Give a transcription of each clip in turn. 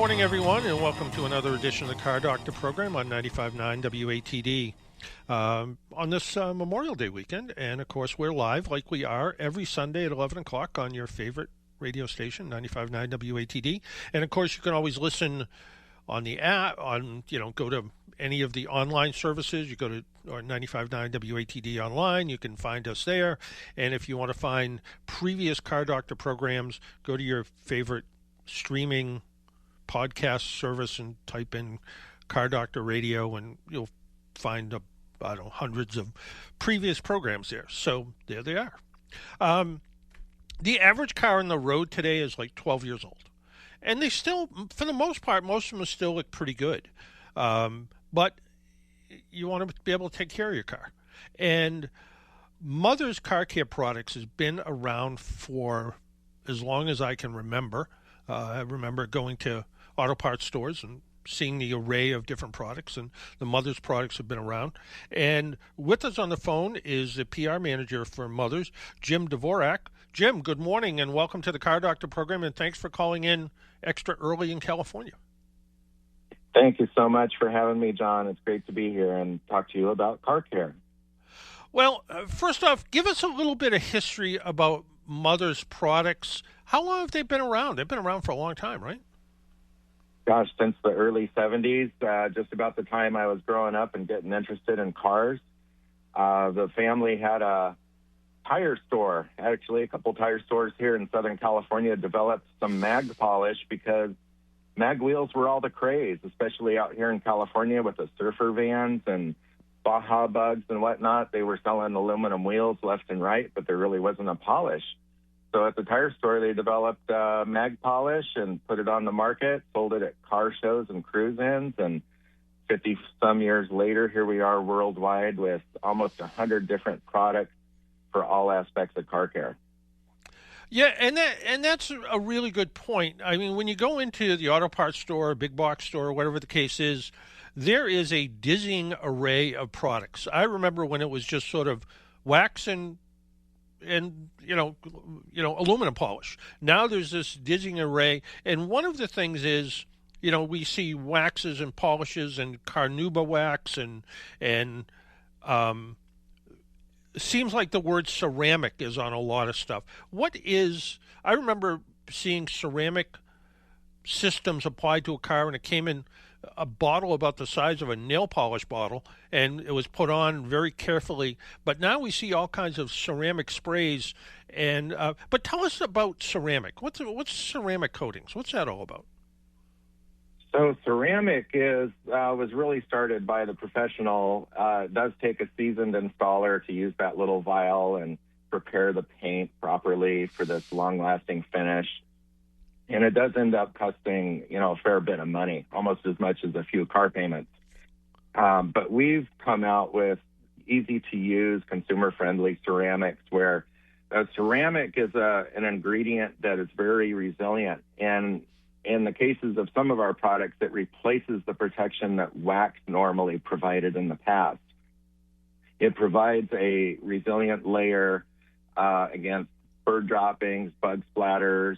morning, everyone, and welcome to another edition of the Car Doctor program on 95.9 WATD on this Memorial Day weekend. And, of course, we're live like we are every Sunday at 11 o'clock on your favorite radio station, 95.9 WATD. And, of course, you can always listen on the app, go to any of the online services. You go to 95.9 WATD online. You can find us there. And if you want to find previous Car Doctor programs, go to your favorite streaming podcast service and type in Car Doctor Radio, and you'll find hundreds of previous programs there. So there they are. The average car on the road today is like 12 years old, and they still, for the most part, most of them still look pretty good. But you want to be able to take care of your car, and Mother's Car Care Products has been around for as long as I can remember. I remember going to auto parts stores and seeing the array of different products, and the Mother's products have been around. And with us on the phone is the PR manager for Mother's, Jim Dvorak. Jim, good morning, and welcome to the Car Doctor program, and thanks for calling in extra early in California. Thank you so much for having me, John. It's great to be here and talk to you about car care. Well, first off, give us a little bit of history about Mother's products. How long have they been around? They've been around for a long time, right? Gosh, since the early 70s, just about the time I was growing up and getting interested in cars. The family had a tire store, actually a couple tire stores here in Southern California, developed some mag polish because mag wheels were all the craze, especially out here in California with the surfer vans and Baja bugs and whatnot. They were selling aluminum wheels left and right, but there really wasn't a polish. So at the tire store, they developed mag polish and put it on the market, sold it at car shows and cruise-ins, and 50-some years later, here we are worldwide with almost 100 different products for all aspects of car care. Yeah, and that's a really good point. I mean, when you go into the auto parts store, big box store, whatever the case is, there is a dizzying array of products. I remember when it was just sort of wax and aluminum polish. Now there's this dizzying array, and one of the things is, we see waxes and polishes and carnauba wax and it seems like the word ceramic is on a lot of stuff. I remember seeing ceramic systems applied to a car, and it came in a bottle about the size of a nail polish bottle, and it was put on very carefully. But now we see all kinds of ceramic sprays. And but tell us about ceramic. What's ceramic coatings? What's that all about? So ceramic was really started by the professional. It does take a seasoned installer to use that little vial and prepare the paint properly for this long-lasting finish. And it does end up costing, a fair bit of money, almost as much as a few car payments. But we've come out with easy-to-use, consumer-friendly ceramics where ceramic is an ingredient that is very resilient. And in the cases of some of our products, it replaces the protection that wax normally provided in the past. It provides a resilient layer against bird droppings, bug splatters,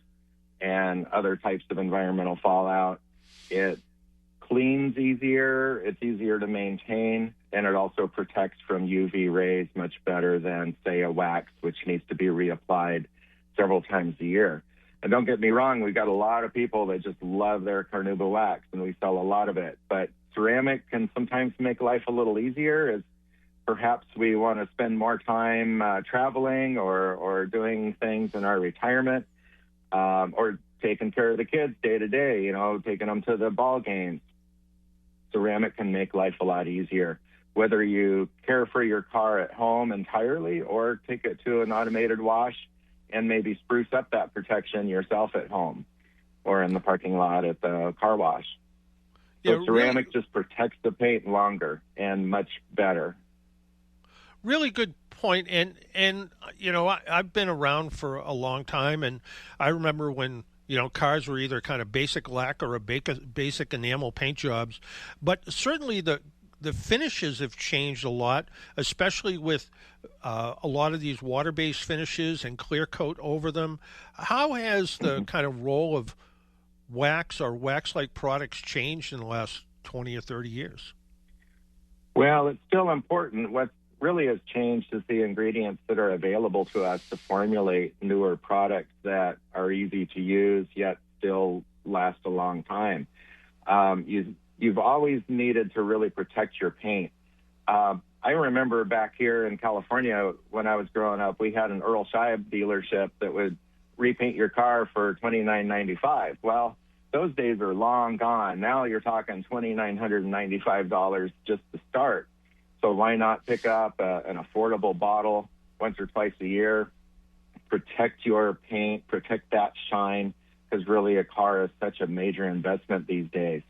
and other types of environmental fallout. It cleans easier, it's easier to maintain, and it also protects from UV rays much better than, say, a wax, which needs to be reapplied several times a year. And don't get me wrong, we've got a lot of people that just love their carnauba wax, and we sell a lot of it. But ceramic can sometimes make life a little easier, as perhaps we want to spend more time traveling or doing things in our retirement. Or taking care of the kids day to day, taking them to the ball games. Ceramic can make life a lot easier, whether you care for your car at home entirely or take it to an automated wash and maybe spruce up that protection yourself at home or in the parking lot at the car wash. So ceramic just protects the paint longer and much better. Really good point. And I've been around for a long time, and I remember when cars were either kind of basic lack or a basic enamel paint jobs. But certainly the finishes have changed a lot, especially with a lot of these water-based finishes and clear coat over them. How has the kind of role of wax or wax-like products changed in the last 20 or 30 years? Well, it's still important. What really has changed is the ingredients that are available to us to formulate newer products that are easy to use yet still last a long time. You've always needed to really protect your paint. I remember back here in California when I was growing up, we had an Earl Scheib dealership that would repaint your car for $29.95. Well, those days are long gone. Now you're talking $2,995 just to start. So why not pick up an affordable bottle once or twice a year, protect your paint, protect that shine, because really a car is such a major investment these days.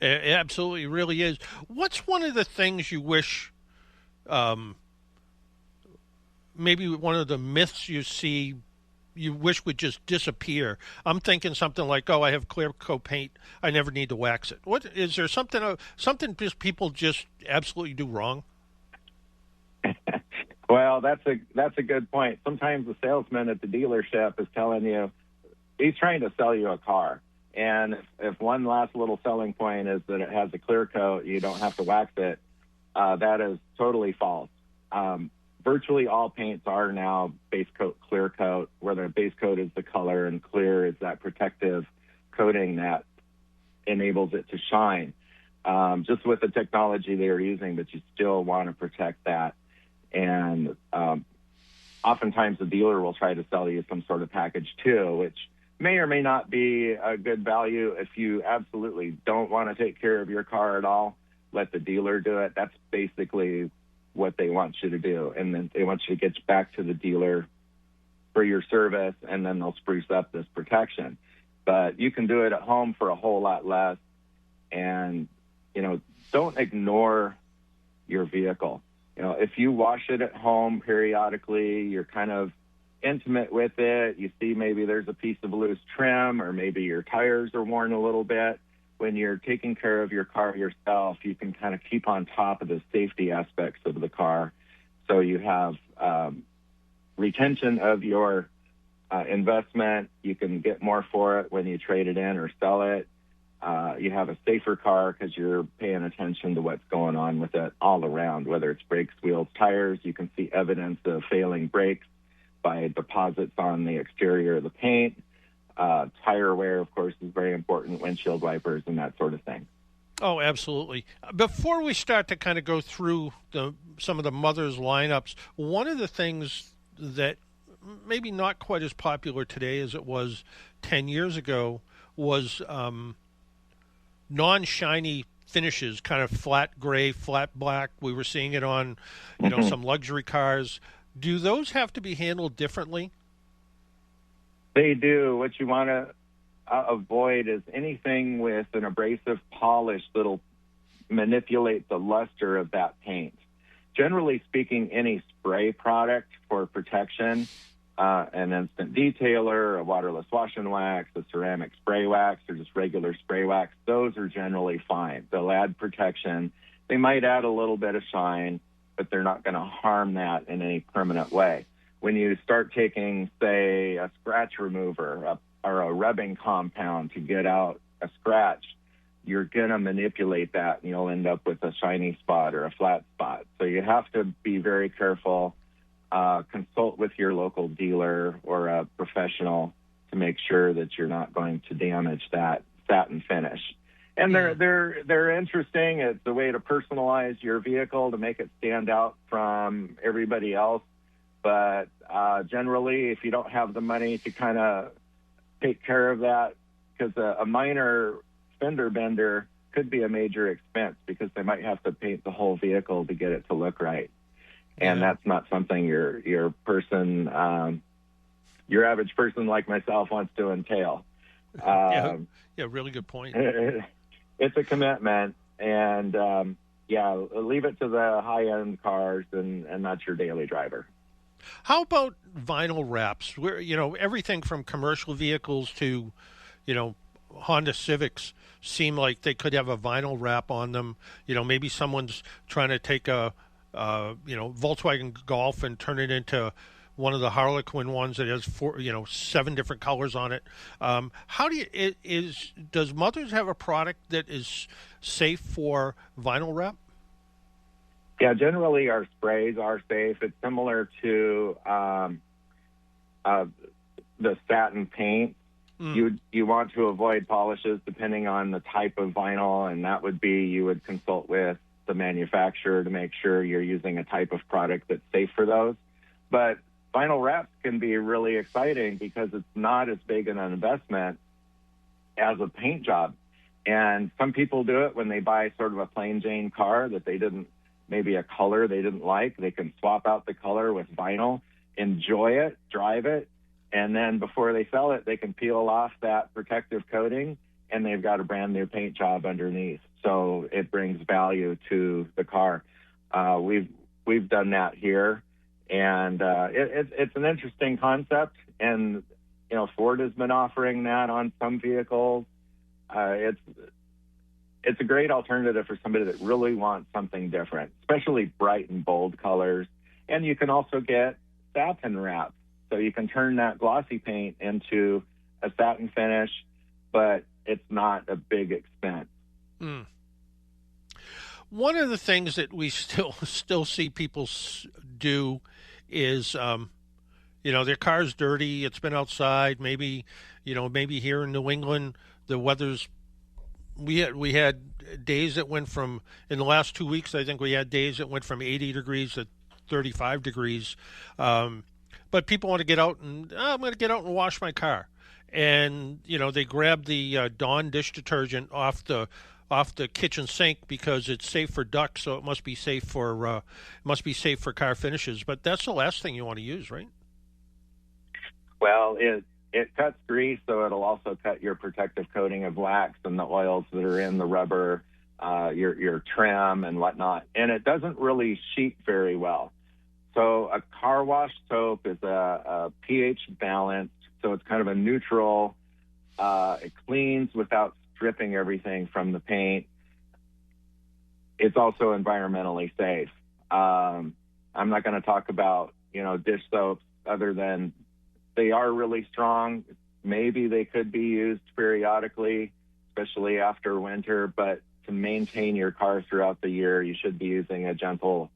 It absolutely really is. What's one of the things you wish, maybe one of the myths you see, you wish would just disappear? I'm thinking something like, "Oh, I have clear coat paint. I never need to wax it." What is there something just people just absolutely do wrong? Well, that's a good point. Sometimes the salesman at the dealership is telling you he's trying to sell you a car. And if one last little selling point is that it has a clear coat, you don't have to wax it, that is totally false. Virtually all paints are now base coat, clear coat, where the base coat is the color and clear is that protective coating that enables it to shine. Just with the technology they are using, but you still want to protect that. And oftentimes the dealer will try to sell you some sort of package too, which may or may not be a good value. If you absolutely don't want to take care of your car at all, let the dealer do it. That's basically what they want you to do. And then they want you to get back to the dealer for your service, and then they'll spruce up this protection. But you can do it at home for a whole lot less. And, don't ignore your vehicle. If you wash it at home periodically, you're kind of intimate with it. You see maybe there's a piece of loose trim, or maybe your tires are worn a little bit. When you're taking care of your car yourself, you can kind of keep on top of the safety aspects of the car. So you have retention of your investment. You can get more for it when you trade it in or sell it. You have a safer car because you're paying attention to what's going on with it all around, whether it's brakes, wheels, tires. You can see evidence of failing brakes by deposits on the exterior of the paint. Tire wear, of course, is very important, windshield wipers and that sort of thing. Oh, absolutely. Before we start to kind of go through some of the Mother's lineups, one of the things that maybe not quite as popular today as it was 10 years ago was non-shiny finishes, kind of flat gray, flat black. We were seeing it on, some luxury cars. Do those have to be handled differently? They do. What you want to avoid is anything with an abrasive polish that'll manipulate the luster of that paint. Generally speaking, any spray product for protection, an instant detailer, a waterless wash and wax, a ceramic spray wax, or just regular spray wax, those are generally fine. They'll add protection. They might add a little bit of shine, but they're not going to harm that in any permanent way. When you start taking, say, a scratch remover or a rubbing compound to get out a scratch, you're going to manipulate that and you'll end up with a shiny spot or a flat spot. So you have to be very careful, consult with your local dealer or a professional to make sure that you're not going to damage that satin finish. And they're interesting. It's a way to personalize your vehicle to make it stand out from everybody else. But generally, if you don't have the money to kind of take care of that, because a minor fender bender could be a major expense because they might have to paint the whole vehicle to get it to look right. And that's not something your average person like myself wants to entail. Really good point. It's a commitment, and leave it to the high-end cars and not your daily driver. How about vinyl wraps? Where everything from commercial vehicles to, Honda Civics seem like they could have a vinyl wrap on them. Maybe someone's trying to take a Volkswagen Golf and turn it into one of the Harlequin ones that has 7 different colors on it. How do you does Mothers have a product that is safe for vinyl wrap? Yeah, generally our sprays are safe. It's similar to the satin paint. You want to avoid polishes depending on the type of vinyl, and that would be you would consult with the manufacturer to make sure you're using a type of product that's safe for those. But vinyl wraps can be really exciting because it's not as big an investment as a paint job. And some people do it when they buy sort of a plain Jane car that maybe a color they didn't like. They can swap out the color with vinyl, enjoy it, drive it, and then before they sell it, they can peel off that protective coating, and they've got a brand new paint job underneath. So it brings value to the car. We've done that here, and it's an interesting concept. And Ford has been offering that on some vehicles. It's a great alternative for somebody that really wants something different, especially bright and bold colors. And you can also get satin wrap. So you can turn that glossy paint into a satin finish, but it's not a big expense. One of the things that we still see people do is, their car's dirty. It's been outside. Maybe here in New England, the weather's. We had days that went from, in the last 2 weeks, I think we had days that went from 80 degrees to 35 degrees. But people want to get out and I'm going to get out and wash my car, and they grab the Dawn dish detergent off the kitchen sink because it's safe for ducks, so it must be safe for car finishes. But that's the last thing you want to use, right? Well, it cuts grease, so it'll also cut your protective coating of wax and the oils that are in the rubber, your trim and whatnot, and it doesn't really sheet very well. So a car wash soap is a pH balanced, so it's kind of a neutral. It cleans without stripping everything from the paint. It's also environmentally safe. I'm not going to talk about, dish soaps other than they are really strong. Maybe they could be used periodically, especially after winter, but to maintain your car throughout the year, you should be using a gentle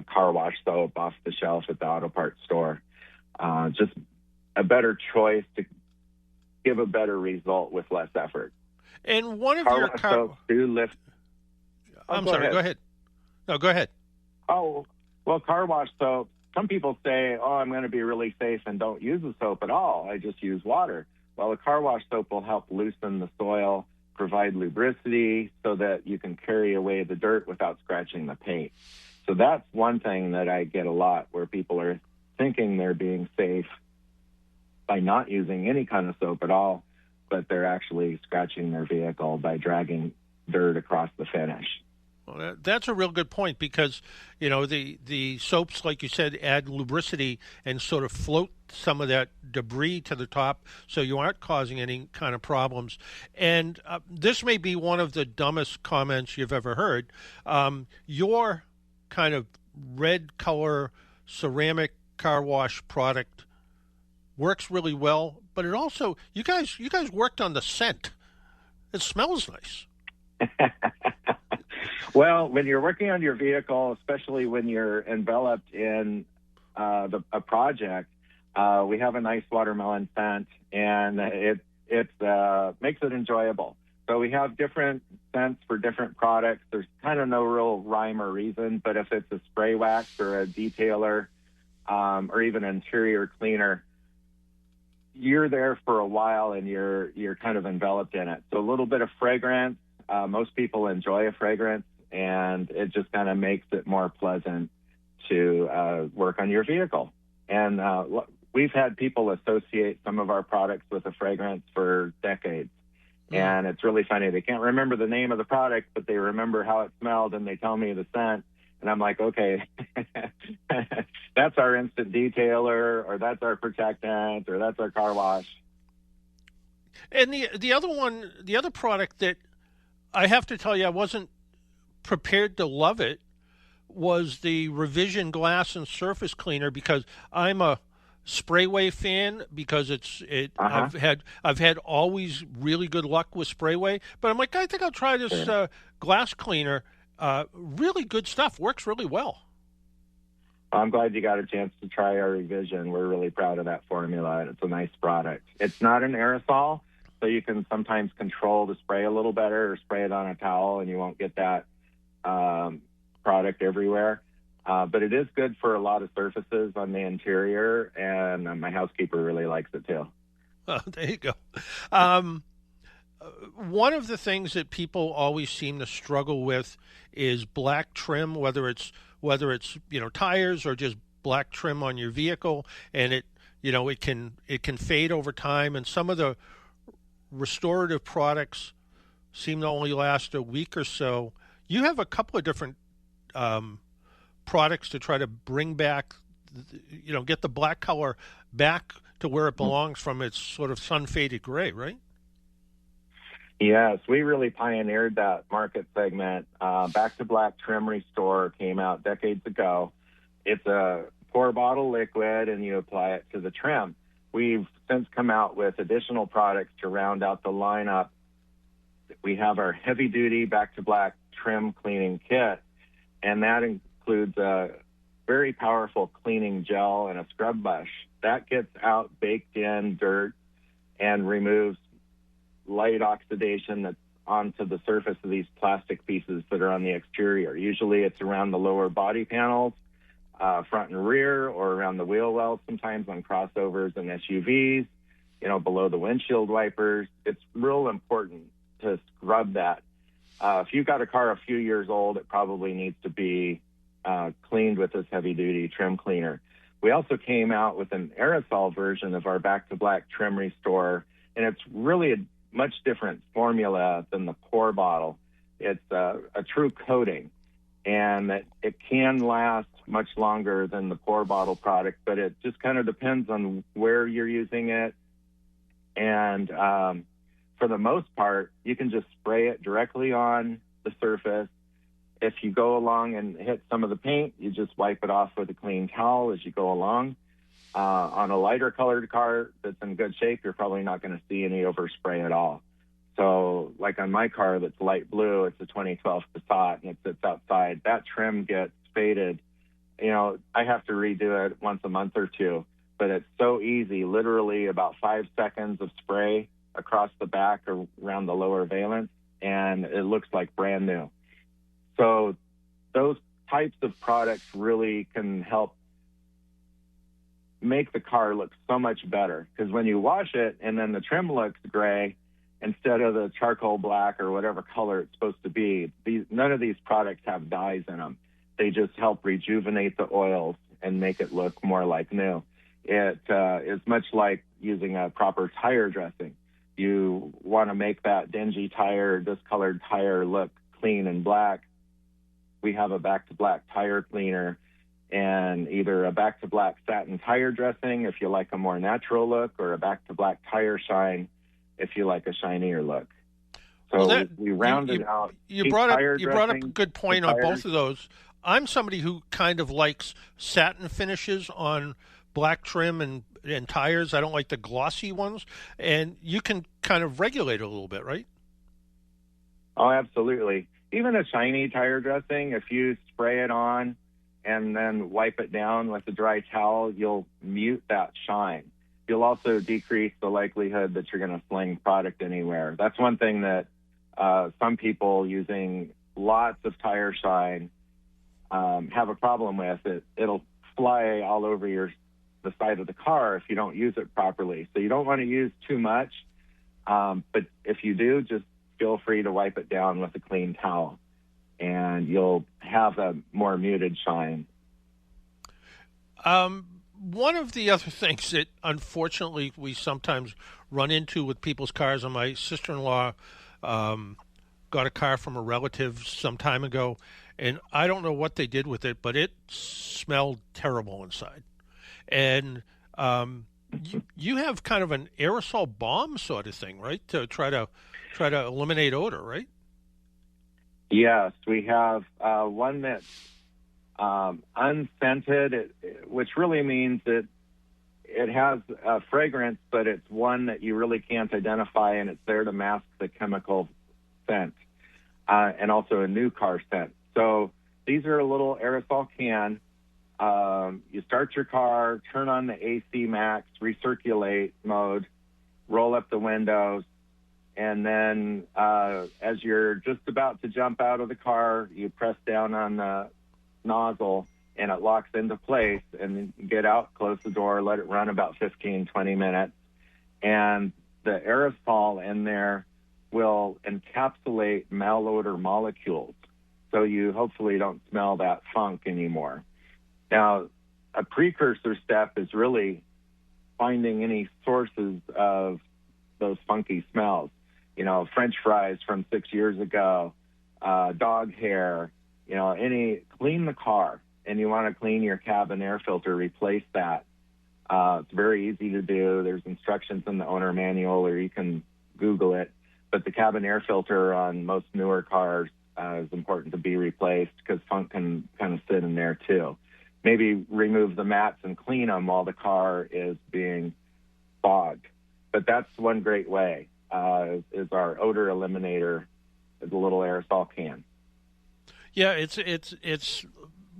car wash soap off the shelf at the auto parts store. Just a better choice to give a better result with less effort. And one of your car soaps do lift. I'm sorry. Go ahead. No, go ahead. Oh, well, car wash soap. Some people say, I'm going to be really safe and don't use the soap at all. I just use water. Well, a car wash soap will help loosen the soil, provide lubricity so that you can carry away the dirt without scratching the paint. So that's one thing that I get a lot, where people are thinking they're being safe by not using any kind of soap at all, but they're actually scratching their vehicle by dragging dirt across the finish. Well, that's a real good point because, the soaps, like you said, add lubricity and sort of float some of that debris to the top so you aren't causing any kind of problems. And this may be one of the dumbest comments you've ever heard. Your kind of red color ceramic car wash product works really well, but it also, you guys worked on the scent. It smells nice. Well, when you're working on your vehicle, especially when you're enveloped in a project, we have a nice watermelon scent, and it makes it enjoyable. So we have different scents for different products. There's kind of no real rhyme or reason, but if it's a spray wax or a detailer or even an interior cleaner, you're there for a while and you're kind of enveloped in it. So a little bit of fragrance. Most people enjoy a fragrance, and it just kind of makes it more pleasant to work on your vehicle. And we've had people associate some of our products with a fragrance for decades. And it's really funny. They can't remember the name of the product, but they remember how it smelled, and they tell me the scent. And I'm like, okay, that's our instant detailer, or that's our protectant, or that's our car wash. And the other product that I have to tell you I wasn't prepared to love it was the Revision Glass and Surface Cleaner, because I'm a Sprayway fan because Uh-huh. I've had always really good luck with Sprayway, but I'm like, I think I'll try this Sure. glass cleaner. Really good stuff. Works really well. I'm glad you got a chance to try our revision. We're really proud of that formula, and it's a nice product. It's not an aerosol, so you can sometimes control the spray a little better or spray it on a towel, and you won't get that um, product everywhere. But it is good for a lot of surfaces on the interior, and my housekeeper really likes it too. There you go. Um, One of the things that people always seem to struggle with is black trim, whether it's tires or just black trim on your vehicle, and it can fade over time. And some of the restorative products seem to only last a week or so. You have a couple of different um, products to try to bring back, get the black color back to where it belongs from its sort of sun faded gray, right? Yes, we really pioneered that market segment. Back to Black Trim Restore came out decades ago. It's a pour bottle liquid, and you apply it to the trim. We've since come out with additional products to round out the lineup. We have our heavy duty Back to Black trim cleaning kit, and that includes a very powerful cleaning gel and a scrub brush. That gets out baked in dirt and removes light oxidation that's onto the surface of these plastic pieces that are on the exterior. Usually it's around the lower body panels, front and rear, or around the wheel wells, sometimes on crossovers and SUVs, below the windshield wipers. It's real important to scrub that. If you've got a car a few years old, it probably needs to be cleaned with this heavy duty trim cleaner. We also came out with an aerosol version of our Back to Black Trim Restore, and it's really a much different formula than the pour bottle. It's a true coating, and it can last much longer than the pour bottle product, but it just kind of depends on where you're using it. And for the most part, you can just spray it directly on the surface. If you go along and hit some of the paint, you just wipe it off with a clean towel as you go along. On a lighter colored car that's in good shape, you're probably not going to see any overspray at all. So like on my car that's light blue, it's a 2012 Passat, and it sits outside. That trim gets faded. I have to redo it once a month or two, but it's so easy, literally about 5 seconds of spray across the back or around the lower valence, and it looks like brand new. So those types of products really can help make the car look so much better, because when you wash it and then the trim looks gray instead of the charcoal black or whatever color it's supposed to be, none of these products have dyes in them. They just help rejuvenate the oils and make it look more like new. It is much like using a proper tire dressing. You want to make that dingy tire, discolored tire look clean and black. We have a Back to Black tire cleaner and either a Back to Black satin tire dressing if you like a more natural look, or a Back to Black tire shine if you like a shinier look. Well, So we rounded out each tire you brought up a dressing, good the point on tires. both of those. I'm somebody who kind of likes satin finishes on black trim and tires. I don't like the glossy ones, and you can kind of regulate it a little bit, right? Oh, absolutely. Even a shiny tire dressing, if you spray it on and then wipe it down with a dry towel, you'll mute that shine. You'll also decrease the likelihood that you're going to sling product anywhere. That's one thing that some people using lots of tire shine have a problem with. It'll fly all over the side of the car if you don't use it properly. So you don't want to use too much, but if you do, just feel free to wipe it down with a clean towel, and you'll have a more muted shine. One of the other things that unfortunately we sometimes run into with people's cars, and my sister-in-law got a car from a relative some time ago, and I don't know what they did with it, but it smelled terrible inside. And you have kind of an aerosol bomb sort of thing, right? To try to eliminate odor, right? Yes, we have one that's unscented, which really means that it has a fragrance, but it's one that you really can't identify, and it's there to mask the chemical scent, and also a new car scent. So these are a little aerosol can. You start your car, turn on the AC max, recirculate mode, roll up the windows, and then as you're just about to jump out of the car, you press down on the nozzle, and it locks into place, and then you get out, close the door, let it run about 15, 20 minutes, and the aerosol in there will encapsulate malodor molecules, so you hopefully don't smell that funk anymore. Now, a precursor step is really finding any sources of those funky smells. You know, French fries from 6 years ago, dog hair, clean the car, and you want to clean your cabin air filter, replace that. It's very easy to do. There's instructions in the owner manual, or you can Google it. But the cabin air filter on most newer cars is important to be replaced because funk can kind of sit in there too. Maybe remove the mats and clean them while the car is being fogged. But that's one great way, is our odor eliminator, is a little aerosol can. Yeah, it's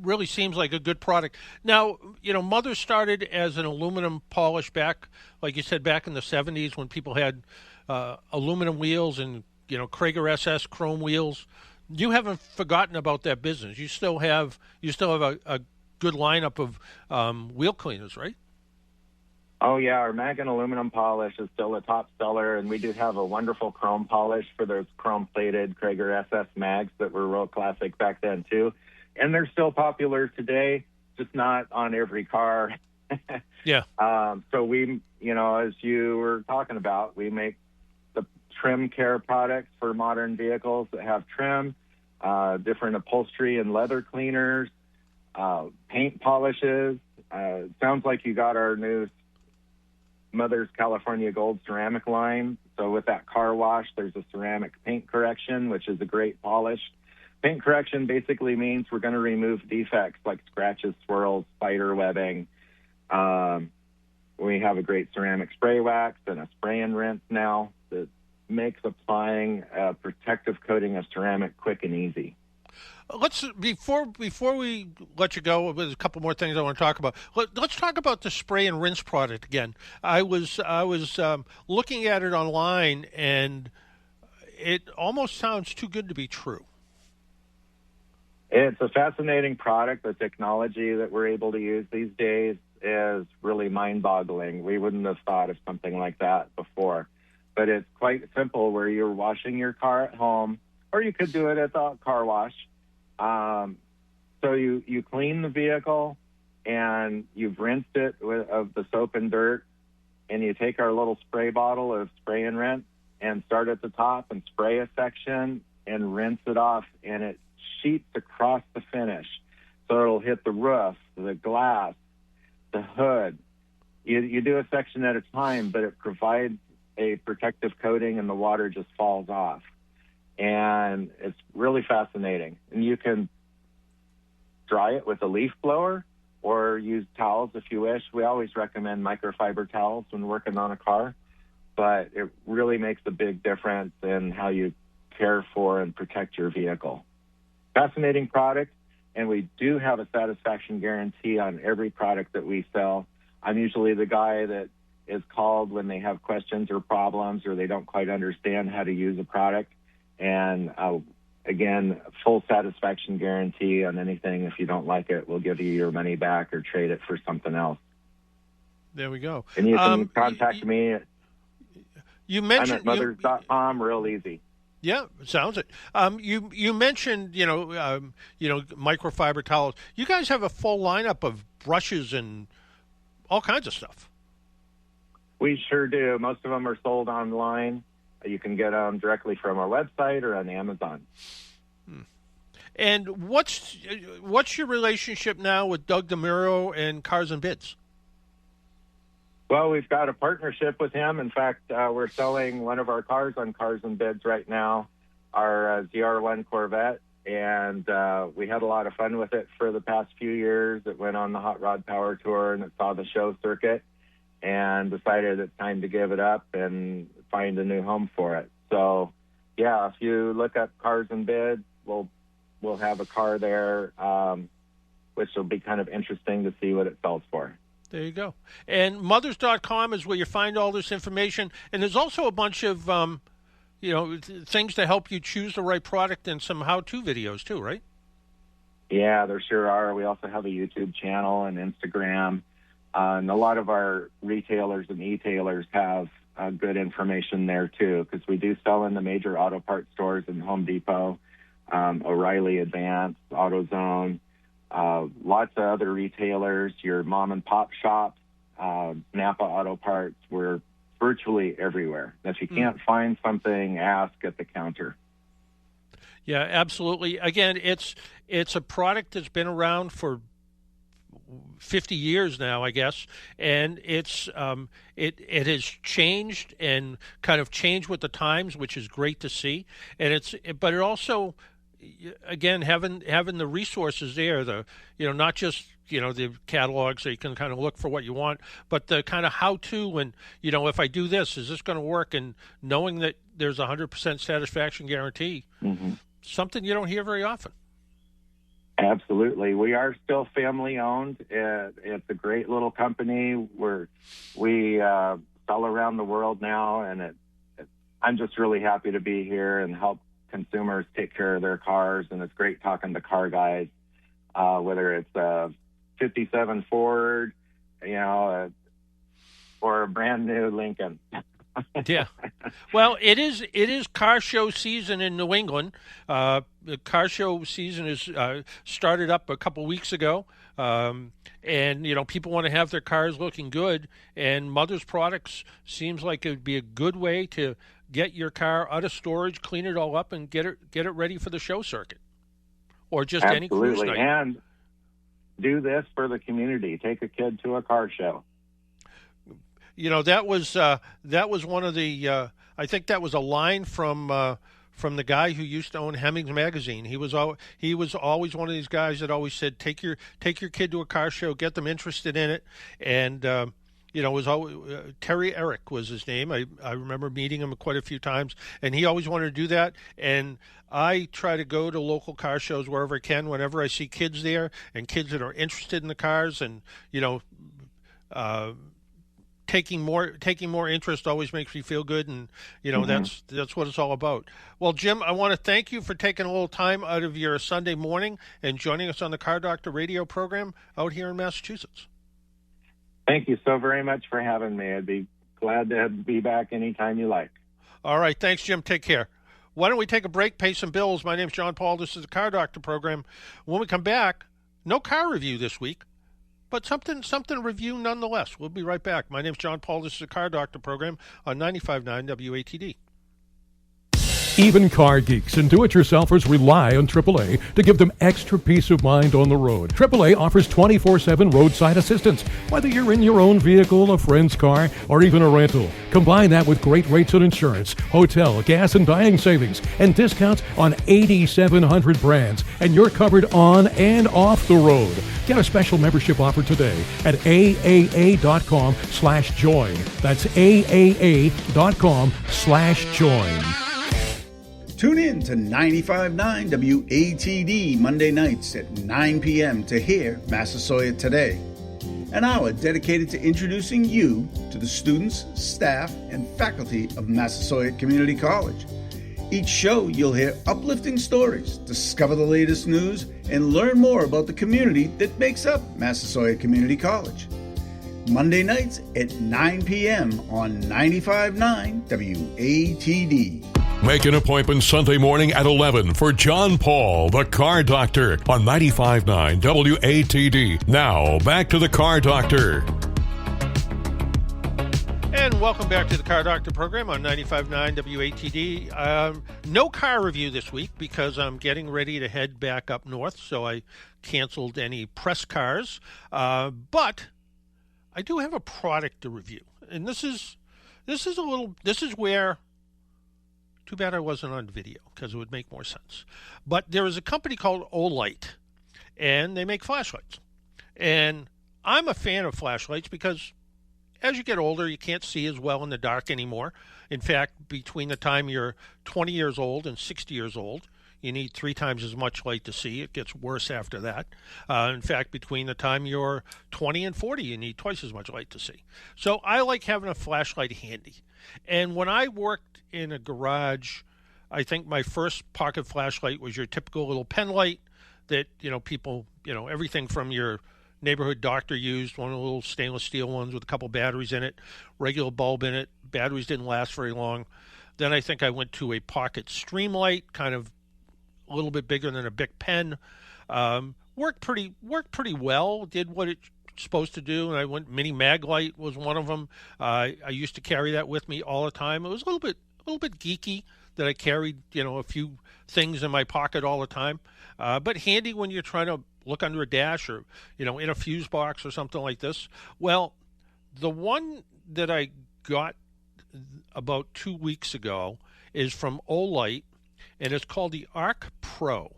really seems like a good product. Now, Mother started as an aluminum polish back, like you said, back in the 70s when people had aluminum wheels and, Krager SS chrome wheels. You haven't forgotten about that business. You still have a good lineup of wheel cleaners, right? Oh, yeah. Our Magan aluminum polish is still a top seller, and we do have a wonderful chrome polish for those chrome-plated Krager SS mags that were real classic back then, too. And they're still popular today, just not on every car. Yeah. So we, as you were talking about, we make the trim care products for modern vehicles that have trim, different upholstery and leather cleaners, paint polishes. Sounds like you got our new Mother's California Gold ceramic line. So with that car wash, there's a ceramic paint correction, which is a great polish. Paint correction basically means we're going to remove defects like scratches, swirls, spider webbing. We have a great ceramic spray wax and a spray and rinse now that makes applying a protective coating of ceramic quick and easy. Let's before we let you go, there's a couple more things I want to talk about. Let's talk about the spray and rinse product again. I was looking at it online, and it almost sounds too good to be true. It's a fascinating product. The technology that we're able to use these days is really mind-boggling. We wouldn't have thought of something like that before. But it's quite simple, where you're washing your car at home, or you could do it at the car wash. So you clean the vehicle, and you've rinsed it of the soap and dirt, and you take our little spray bottle of spray and rinse and start at the top and spray a section and rinse it off, and it sheets across the finish. So it'll hit the roof, the glass, the hood. You do a section at a time, but it provides a protective coating, and the water just falls off. And it's really fascinating. And you can dry it with a leaf blower or use towels if you wish. We always recommend microfiber towels when working on a car, but it really makes a big difference in how you care for and protect your vehicle. Fascinating product, and we do have a satisfaction guarantee on every product that we sell. I'm usually the guy that is called when they have questions or problems, or they don't quite understand how to use a product. And again, full satisfaction guarantee on anything. If you don't like it, we'll give you your money back or trade it for something else. There we go. And you can contact me. You mentioned I'm at mothers.com, real easy. Yeah, sounds it. You mentioned microfiber towels. You guys have a full lineup of brushes and all kinds of stuff. We sure do. Most of them are sold online. You can get them directly from our website or on Amazon. And what's your relationship now with Doug DeMuro and Cars and Bids? Well, we've got a partnership with him. In fact, we're selling one of our cars on Cars and Bids right now, our ZR1 Corvette, and we had a lot of fun with it for the past few years. It went on the Hot Rod Power Tour, and it saw the show circuit. and decided it's time to give it up and find a new home for it. So, yeah, if you look up Cars and Bids, we'll have a car there, which will be kind of interesting to see what it sells for. There you go. And mothers.com is where you find all this information. And there's also a bunch of, things to help you choose the right product and some how-to videos too, right? Yeah, there sure are. We also have a YouTube channel and Instagram. And a lot of our retailers and e-tailers have good information there too, because we do sell in the major auto parts stores in Home Depot, O'Reilly Advance, AutoZone, lots of other retailers, your mom and pop shops, Napa Auto Parts. We're virtually everywhere. If you can't find something, ask at the counter. Yeah, absolutely. Again, it's a product that's been around for 50 years now, I guess, and it has changed and kind of changed with the times, which is great to see. And but it also, again, having the resources there, not just the catalog so you can kind of look for what you want, but the kind of how-to and if I do this, is this going to work? And knowing that there's 100% satisfaction guarantee, something you don't hear very often. Absolutely. We are still family owned. It's a great little company. We sell around the world now, and I'm just really happy to be here and help consumers take care of their cars. And it's great talking to car guys, whether it's a 57 Ford, or a brand new Lincoln. Yeah. Well, it is car show season in New England. The car show season is started up a couple weeks ago. And, people want to have their cars looking good. And Mother's Products seems like it would be a good way to get your car out of storage, clean it all up, and get it ready for the show circuit. Or just any cruise night. And do this for the community. Take a kid to a car show. That was one of the. I think that was a line from the guy who used to own Hemmings magazine. He was always one of these guys that always said, take your kid to a car show, get them interested in it, and it was always Terry Eric was his name. I remember meeting him quite a few times, and he always wanted to do that. And I try to go to local car shows wherever I can, whenever I see kids there and kids that are interested in the cars, and taking more interest always makes me feel good, and that's what it's all about. Well, Jim, I want to thank you for taking a little time out of your Sunday morning and joining us on the Car Doctor radio program out here in Massachusetts. Thank you so very much for having me. I'd be glad to be back anytime you like. All right, thanks, Jim. Take care. Why don't we take a break, pay some bills? My name's John Paul. This is the Car Doctor program. When we come back, no car review this week, but something to review nonetheless. We'll be right back. My name's John Paul. This is the Car Doctor program on 95.9 WATD. Even car geeks and do-it-yourselfers rely on AAA to give them extra peace of mind on the road. AAA offers 24/7 roadside assistance, whether you're in your own vehicle, a friend's car, or even a rental. Combine that with great rates on insurance, hotel, gas and dining savings, and discounts on 8,700 brands, and you're covered on and off the road. Get a special membership offer today at aaa.com/join. That's aaa.com/join. Tune in to 95.9 WATD Monday nights at 9 p.m. to hear Massasoit Today, an hour dedicated to introducing you to the students, staff, and faculty of Massasoit Community College. Each show, you'll hear uplifting stories, discover the latest news, and learn more about the community that makes up Massasoit Community College. Monday nights at 9 p.m. on 95.9 WATD. Make an appointment Sunday morning at 11 for John Paul, the Car Doctor, on 95.9 WATD. Now, back to the Car Doctor. And welcome back to the Car Doctor program on 95.9 WATD. No car review this week because I'm getting ready to head back up north, so I canceled any press cars. But I do have a product to review, and this is where. Too bad I wasn't on video because it would make more sense. But there is a company called Olight, and they make flashlights. And I'm a fan of flashlights because as you get older, you can't see as well in the dark anymore. In fact, between the time you're 20 years old and 60 years old, you need 3 times as much light to see. It gets worse after that. In fact, between the time you're 20 and 40, you need twice as much light to see. So I like having a flashlight handy. And when I worked in a garage, I think my first pocket flashlight was your typical little pen light that, people, everything from your neighborhood doctor used, one of the little stainless steel ones with a couple batteries in it, regular bulb in it. Batteries didn't last very long. Then I think I went to a pocket streamlight, kind of a little bit bigger than a Bic pen. Worked pretty well. Did what it's supposed to do. And I went mini mag light was one of them. I used to carry that with me all the time. It was a little bit geeky that I carried a few things in my pocket all the time, but handy when you're trying to look under a dash or in a fuse box or something like this. Well, the one that I got about 2 weeks ago is from Olight, and it's called the Arc Pro.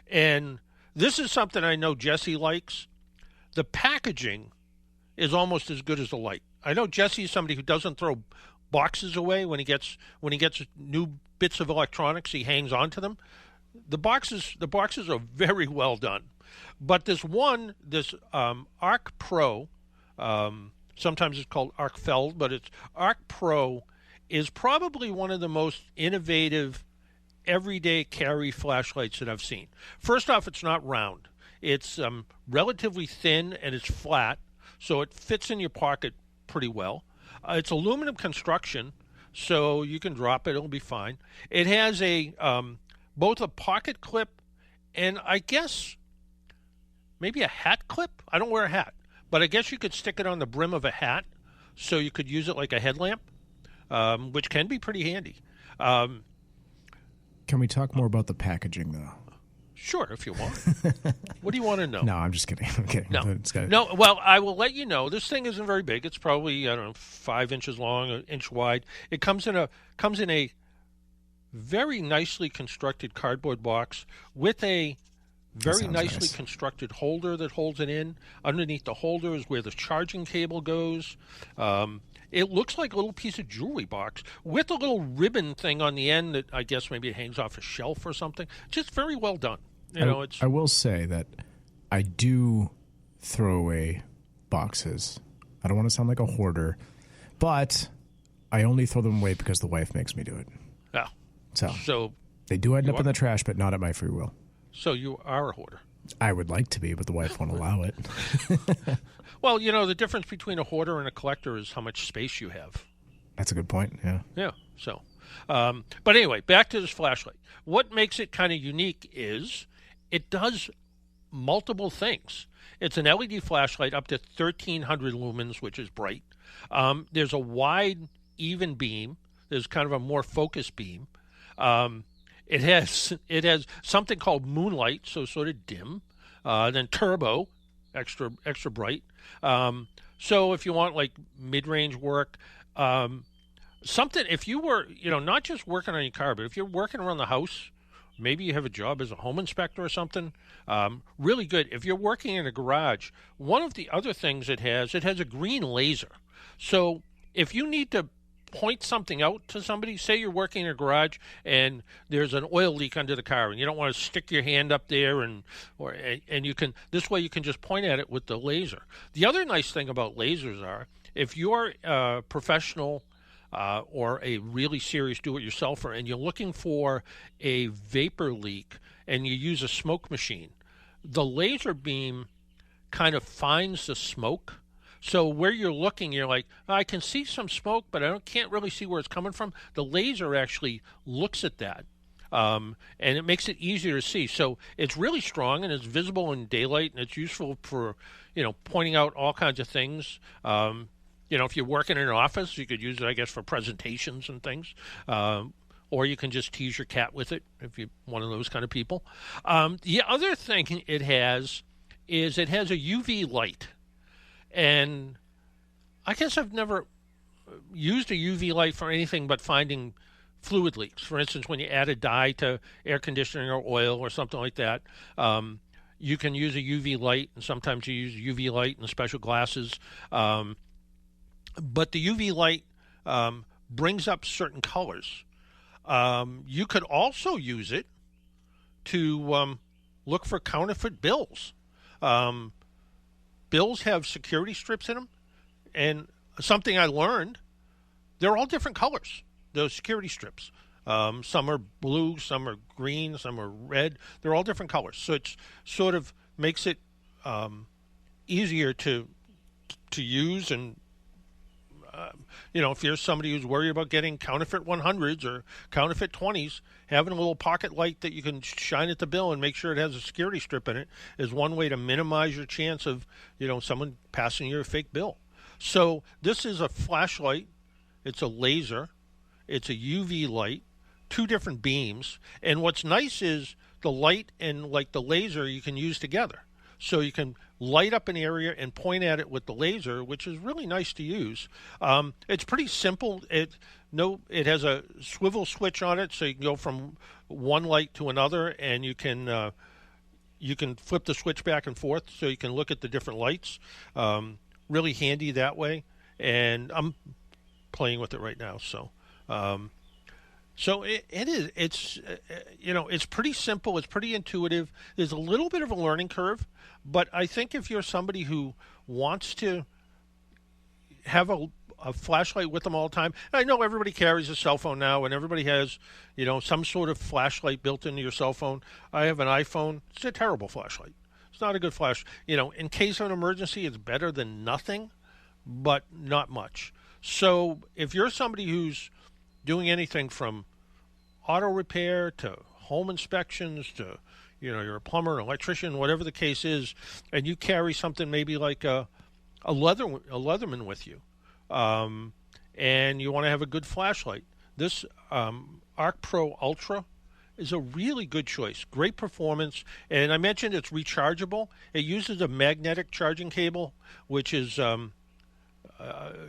And this is something I know Jesse likes. The packaging is almost as good as the light. I know Jesse is somebody who doesn't throw boxes away when he gets new bits of electronics. He hangs on to them. The boxes are very well done. But this Arc Pro, sometimes it's called Arc Feld, but it's Arc Pro, is probably one of the most innovative everyday carry flashlights that I've seen. First off, it's not round. It's relatively thin and it's flat, so it fits in your pocket pretty well. It's aluminum construction, so you can drop it. It'll be fine. It has both a pocket clip and I guess maybe a hat clip. I don't wear a hat, but I guess you could stick it on the brim of a hat so you could use it like a headlamp, which can be pretty handy. Can we talk more about the packaging, though? Sure, if you want. What do you want to know? No, I'm just kidding. I'm kidding. No, well, I will let you know. This thing isn't very big. It's probably, 5 inches long, an inch wide. It comes in a very nicely constructed cardboard box with a very nicely constructed holder that holds it in. Underneath the holder is where the charging cable goes. It looks like a little piece of jewelry box with a little ribbon thing on the end that I guess maybe it hangs off a shelf or something. Just very well done. I will say that I do throw away boxes. I don't want to sound like a hoarder, but I only throw them away because the wife makes me do it. Yeah. So they do end up in the trash, but not at my free will. So you are a hoarder. I would like to be, but the wife won't allow it. Well, the difference between a hoarder and a collector is how much space you have. That's a good point, yeah. Yeah, so. But anyway, back to this flashlight. What makes it kind of unique is it does multiple things. It's an LED flashlight up to 1,300 lumens, which is bright. There's a wide, even beam. There's kind of a more focused beam. It has something called moonlight, so sort of dim. Then turbo, extra bright. So if you want like mid-range work, something, if you were, not just working on your car, but if you're working around the house, maybe you have a job as a home inspector or something, really good. If you're working in a garage, one of the other things it has a green laser. So if you need to point something out to somebody, say you're working in a garage and there's an oil leak under the car and you don't want to stick your hand up there and you can, this way you can just point at it with the laser. The other nice thing about lasers are if you're a professional or a really serious do-it-yourselfer and you're looking for a vapor leak and you use a smoke machine, the laser beam kind of finds the smoke. So where you're looking, you're like, I can see some smoke, but I can't really see where it's coming from. The laser actually looks at that, and it makes it easier to see. So it's really strong, and it's visible in daylight, and it's useful for, pointing out all kinds of things. If you're working in an office, you could use it, I guess, for presentations and things. Or you can just tease your cat with it if you're one of those kind of people. The other thing it has is it has a UV light. And I guess I've never used a UV light for anything but finding fluid leaks. For instance, when you add a dye to air conditioning or oil or something like that, you can use a UV light, and sometimes you use UV light in special glasses. but the UV light brings up certain colors. You could also use it to look for counterfeit bills. Bills have security strips in them, and something I learned, they're all different colors, those security strips. Some are blue, some are green, some are red. They're all different colors. So it sort of makes it easier to use. And, if you're somebody who's worried about getting counterfeit 100s or counterfeit 20s, having a little pocket light that you can shine at the bill and make sure it has a security strip in it is one way to minimize your chance of, someone passing you a fake bill. So this is a flashlight. It's a laser. It's a UV light, 2 different beams. And what's nice is the light and like the laser you can use together. So you can light up an area and point at it with the laser, which is really nice to use. It's pretty simple. It has a swivel switch on it, so you can go from one light to another, and you can flip the switch back and forth, so you can look at the different lights. Really handy that way. And I'm playing with it right now, so. So it is. It's pretty simple. It's pretty intuitive. There's a little bit of a learning curve, but I think if you're somebody who wants to have a flashlight with them all the time, and I know everybody carries a cell phone now, and everybody has, some sort of flashlight built into your cell phone. I have an iPhone. It's a terrible flashlight. It's not a good flash. In case of an emergency, it's better than nothing, but not much. So if you're somebody who's doing anything from auto repair to home inspections to, you're a plumber, an electrician, whatever the case is, and you carry something maybe like a Leatherman with you, and you want to have a good flashlight, this Arc Pro Ultra is a really good choice. Great performance, and I mentioned it's rechargeable. It uses a magnetic charging cable, which is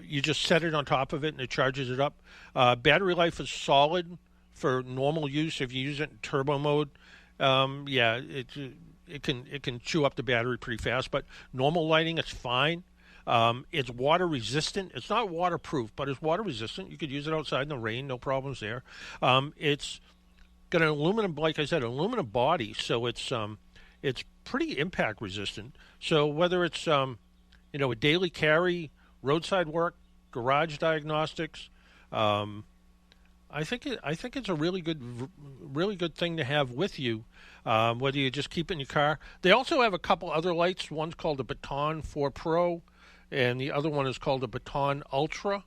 you just set it on top of it and it charges it up. Battery life is solid for normal use. If you use it in turbo mode, it can chew up the battery pretty fast. But normal lighting, it's fine. It's water resistant. It's not waterproof, but it's water resistant. You could use it outside in the rain, no problems there. It's got an aluminum, like I said, aluminum body, so it's pretty impact resistant. So whether it's a daily carry, roadside work, garage diagnostics, I think it's a really good thing to have with you, whether you just keep it in your car. They also have a couple other lights. One's called the Baton 4 Pro, and the other one is called the Baton Ultra.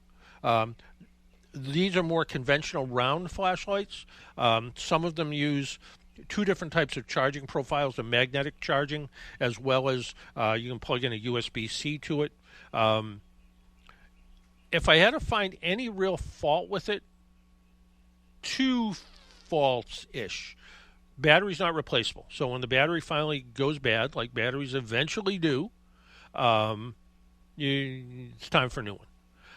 These are more conventional round flashlights. Some of them use 2 different types of charging profiles, the magnetic charging, as well as you can plug in a USB-C to it. If I had to find any real fault with it, 2 faults-ish. Battery's not replaceable. So when the battery finally goes bad, like batteries eventually do, it's time for a new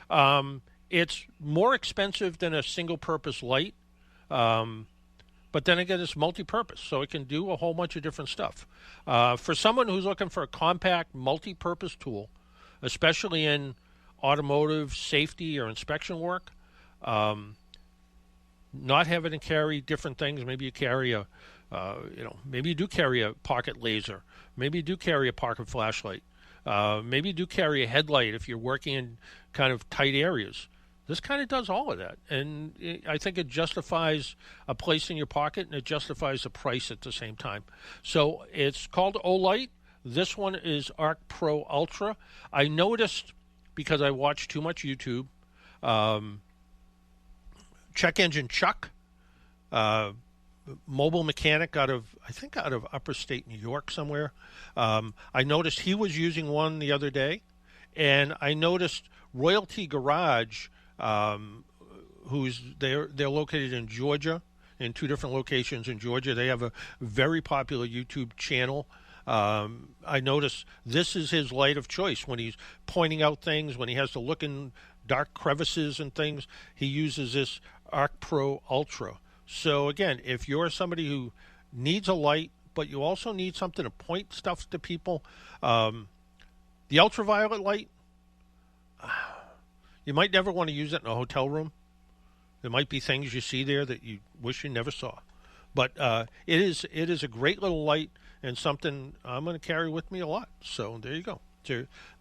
one. It's more expensive than a single-purpose light, but then again, it's multi-purpose, so it can do a whole bunch of different stuff. For someone who's looking for a compact, multi-purpose tool, especially in automotive safety or inspection work, not having to carry different things. Maybe you carry maybe you do carry a pocket laser. Maybe you do carry a pocket flashlight. Maybe you do carry a headlight if you're working in kind of tight areas. This kind of does all of that, and I think it justifies a place in your pocket, and it justifies the price at the same time. So it's called Olight. This one is Arc Pro Ultra. I noticed, because I watch too much YouTube, Check Engine Chuck, mobile mechanic out of upper state New York somewhere. I noticed he was using one the other day, and I noticed Royalty Garage, they're located in Georgia, in 2 different locations in Georgia. They have a very popular YouTube channel. I noticed this is his light of choice when he's pointing out things, when he has to look in dark crevices and things. He uses this Arc Pro Ultra. So again, if you're somebody who needs a light, but you also need something to point stuff to people, the ultraviolet light, You might never want to use it in a hotel room. There might be things you see there that you wish you never saw. But it is a great little light and something I'm going to carry with me a lot. So there you go.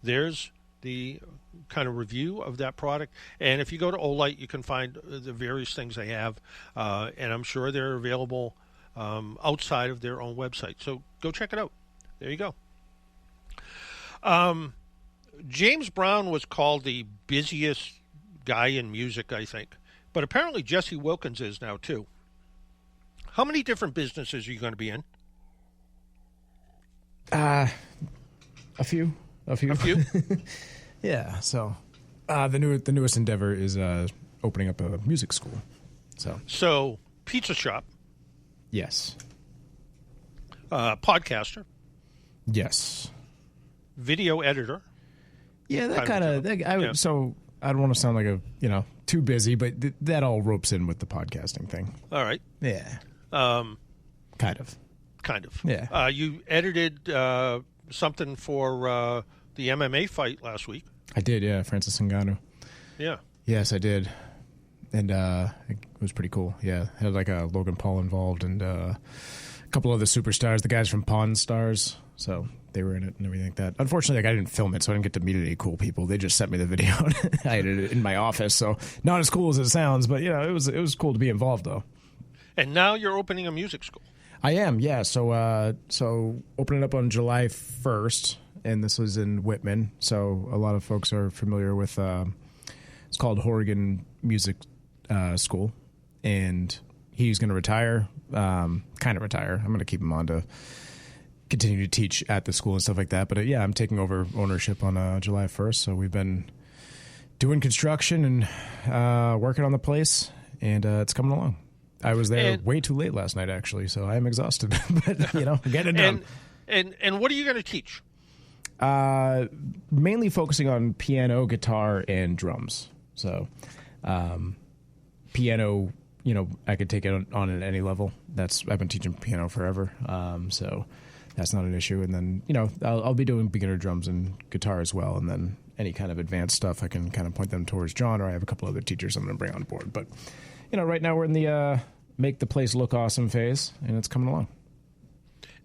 There's the kind of review of that product. And if you go to Olight, you can find the various things they have. And I'm sure they're available outside of their own website. So go check it out. There you go. James Brown was called the busiest guy in music, I think. But apparently Jesse Wilkins is now, too. How many different businesses are you going to be in? A few. A few? Yeah. So, the newest endeavor is opening up a music school. So pizza shop. Yes. Podcaster. Yes. Video editor. Yeah, that kind of. So I don't want to sound like too busy, but that all ropes in with the podcasting thing. All right. Yeah. Kind of. Yeah. You edited something for the MMA fight last week. I did, yeah. Francis Ngannou. Yeah. Yes, I did. And it was pretty cool. Yeah. Had like a Logan Paul involved and a couple other superstars, the guys from Pawn Stars. So they were in it and everything like that. Unfortunately, I didn't film it, so I didn't get to meet any cool people. They just sent me the video. I edited it in my office, so not as cool as it sounds, but it was cool to be involved though. And now you're opening a music school. I am, yeah. So opening up on July 1st, and this was in Whitman. So a lot of folks are familiar with. It's called Horrigan Music School, and he's going to retire. Kind of retire. I'm going to keep him on to continue to teach at the school and stuff like that. But yeah, I'm taking over ownership on July 1st. So we've been doing construction and working on the place, and it's coming along. I was there way too late last night, actually, so I am exhausted. But get it done. And what are you going to teach? Mainly focusing on piano, guitar, and drums. So, piano, I could take it on at any level. I've been teaching piano forever, so that's not an issue. And then I'll be doing beginner drums and guitar as well. And then any kind of advanced stuff, I can kind of point them towards John, or I have a couple other teachers I'm going to bring on board. But right now we're in the make the place look awesome phase, and it's coming along.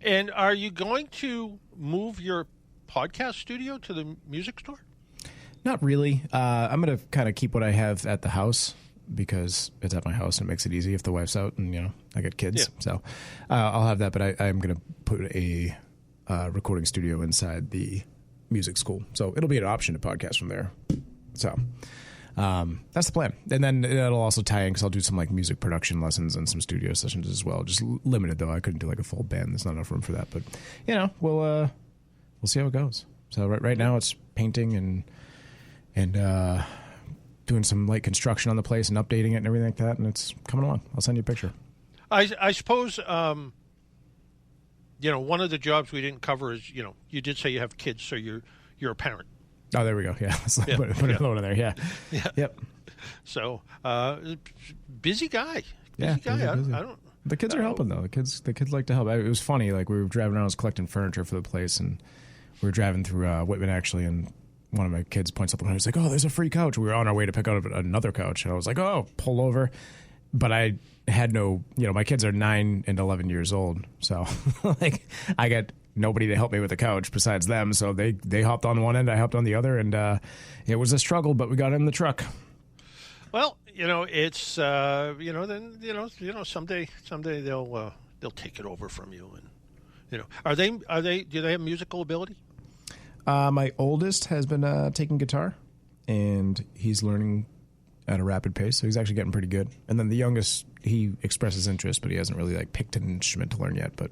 And are you going to move your podcast studio to the music store? Not really. I'm going to kind of keep what I have at the house because it's at my house and it makes it easy if the wife's out and, I got kids. Yeah. So I'll have that, but I'm going to put a recording studio inside the music school. So it'll be an option to podcast from there. So that's the plan. And then it'll also tie in because I'll do some like music production lessons and some studio sessions as well. Just limited though. I couldn't do like a full band. There's not enough room for that. But we'll see how it goes. So right now it's painting and doing some light construction on the place and updating it and everything like that. And it's coming along. I'll send you a picture. I suppose one of the jobs we didn't cover is you did say you have kids, so you're a parent. Oh, there we go. Yeah, put a note in there. Yeah. Yep. So, busy guy. Busy guy. I don't. The kids are helping though. The kids like to help. It was funny. Like we were driving around, I was collecting furniture for the place, and we were driving through Whitman actually, and one of my kids points up and he's like, "Oh, there's a free couch." We were on our way to pick up another couch, and I was like, "Oh, pull over," but I had no. My kids are 9 and 11 years old, so like I got nobody to help me with the couch besides them. So they hopped on one end, I hopped on the other, and it was a struggle, but we got in the truck. Well, it's someday they'll take it over from you, and do they have musical ability? My oldest has been taking guitar, and he's learning at a rapid pace, so he's actually getting pretty good. And then the youngest, he expresses interest, but he hasn't really picked an instrument to learn yet, but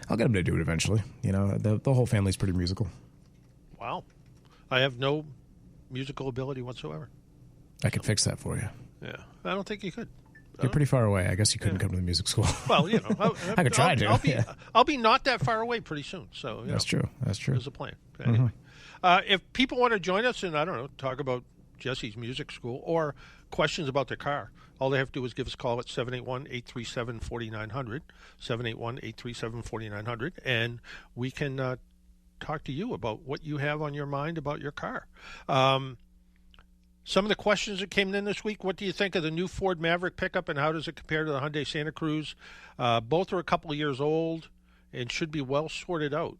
I'll get him to do it eventually. The whole family's pretty musical. Wow. I have no musical ability whatsoever. I could fix that for you. Yeah. I don't think you could. You're pretty far away. I guess you couldn't come to the music school. Well, I could try to. I'll be not that far away pretty soon. So That's true. There's a plan. Anyway, if people want to join us and, talk about Jesse's music school or questions about their car, all they have to do is give us a call at 781-837-4900, 781-837-4900, and we can talk to you about what you have on your mind about your car. Some of the questions that came in this week: what do you think of the new Ford Maverick pickup, and how does it compare to the Hyundai Santa Cruz? Both are a couple of years old and should be well sorted out.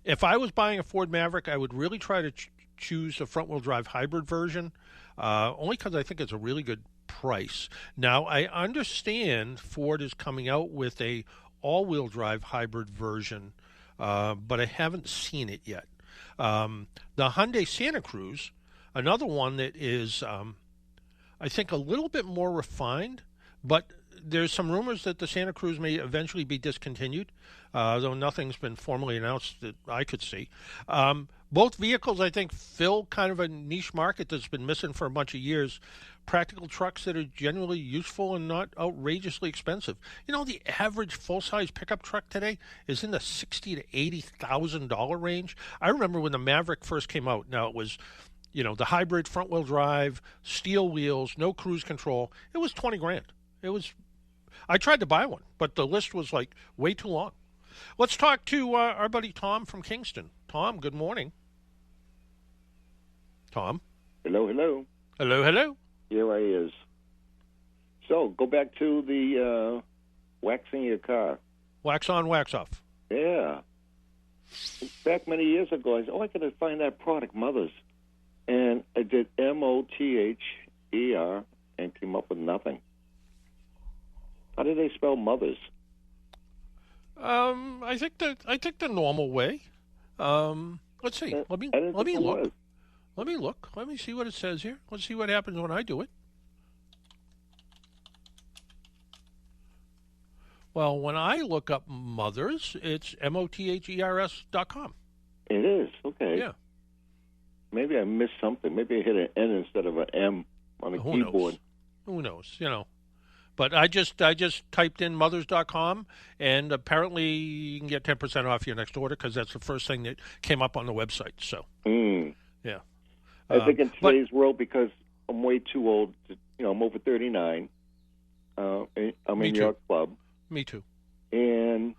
If I was buying a Ford Maverick, I would really try to choose a front-wheel drive hybrid version, only because I think it's a really good price. Now, I understand Ford is coming out with a all-wheel drive hybrid version, but I haven't seen it yet. The Hyundai Santa Cruz, another one that is, I think, a little bit more refined, but there's some rumors that the Santa Cruz may eventually be discontinued, though nothing's been formally announced that I could see. Both vehicles, I think, fill kind of a niche market that's been missing for a bunch of years. Practical trucks that are generally useful and not outrageously expensive. You know, the average full-size pickup truck today is in the $60,000 to $80,000 range. I remember when the Maverick first came out. Now, it was, the hybrid front-wheel drive, steel wheels, no cruise control. It was 20 grand. I tried to buy one, but the list was like way too long. Let's talk to our buddy Tom from Kingston. Tom, good morning. Tom. Hello, hello. Hello, hello. Here I is. So, go back to the waxing your car. Wax on, wax off. Yeah. Back many years ago, I said, I got to find that product, Mothers. And I did Mother and came up with nothing. How do they spell Mothers? I think the normal way. Let's see. Let me look. Let me look. Let me see what it says here. Let's see what happens when I do it. Well, when I look up Mothers, it's mothers.com. It is, okay. Yeah. Maybe I missed something. Maybe I hit an N instead of an M on the keyboard. Who knows? But I just typed in mothers.com, and apparently you can get 10% off your next order because that's the first thing that came up on the website. So, yeah. I think in today's world, because I'm way too old, I'm over 39. I'm in your club. Me too. And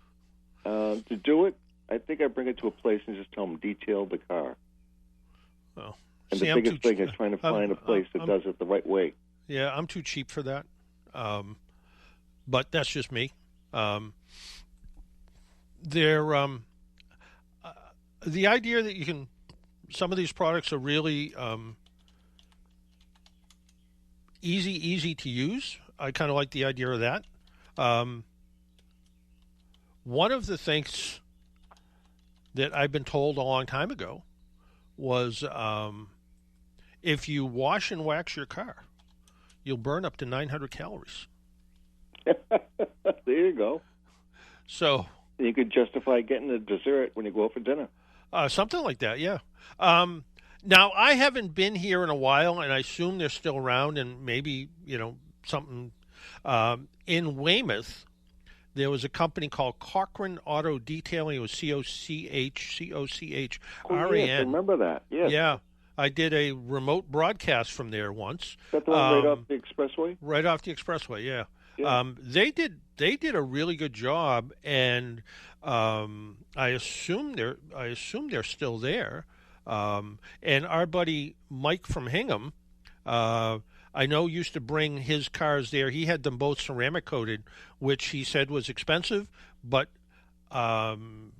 to do it, I think I bring it to a place and just tell them detail the car. Oh. And the biggest thing is trying to find a place that does it the right way. Yeah, I'm too cheap for that. But that's just me. The idea that you can, some of these products are really easy to use. I kind of like the idea of that. One of the things that I've been told a long time ago was if you wash and wax your car, you'll burn up to 900 calories. There you go. So you could justify getting a dessert when you go out for dinner. Something like that, yeah. Now, I haven't been here in a while, and I assume they're still around, and maybe, something. In Weymouth, there was a company called Cochran Auto Detailing. It was Cochran. Oh, yes, I remember that, yes. Yeah. I did a remote broadcast from there once. Is that the one right off the expressway? Right off the expressway, yeah. Yeah. They did a really good job, and I assume they're still there. And our buddy Mike from Hingham, I know used to bring his cars there. He had them both ceramic coated, which he said was expensive, but according